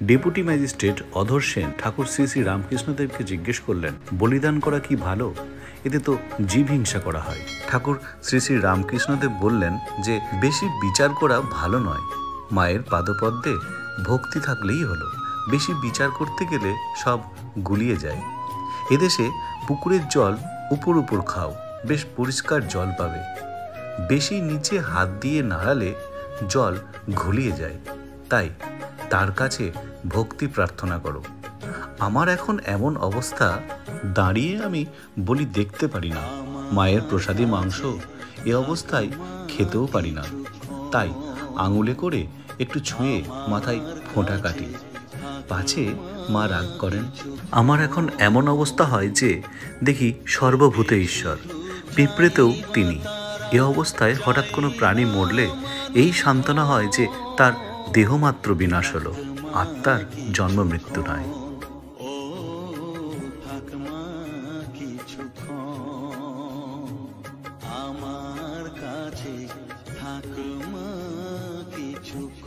Deputy magistrate অধর সেন ঠাকুর শ্রী শ্রী রামকৃষ্ণদেবকে জিজ্ঞেস করলেন, বলিদান করা কি ভালো? এতে তো জীব হিংসা করা হয়। ঠাকুর শ্রী শ্রী রামকৃষ্ণদেব বললেন যে বেশি বিচার করা ভালো নয়, মায়ের পাদপদ্মে ভক্তি থাকলেই হলো। বেশি বিচার করতে গেলে সব গুলিয়ে যায়। এদেশে পুকুরের জল উপর উপর খাও, বেশ পরিষ্কার জল পাবে। বেশি নিচে হাত দিয়ে নাড়ালে জল ঘুলিয়ে যায়। তাই তার কাছে ভক্তি প্রার্থনা করো। আমার এখন এমন অবস্থা, দাঁড়িয়ে আমি বলি দেখতে পারি না, মায়ের প্রসাদী মাংস এ অবস্থায় খেতেও পারি না। তাই আঙুলে করে একটু ছুঁয়ে মাথায় ফোঁটা কাটি, পাছে মা রাগ করেন। আমার এখন এমন অবস্থা হয় যে দেখি সর্বভূতে ঈশ্বর, পিঁপড়েতেও তিনি। এ অবস্থায় হঠাৎ কোনো প্রাণী মরলে এই সান্ত্বনা হয় যে তার দেহমাত্র বিনাশ হলো, আত্মার জন্ম মৃত্যু নয়। আমার কাছে থাক মা কিছুক্ষণ।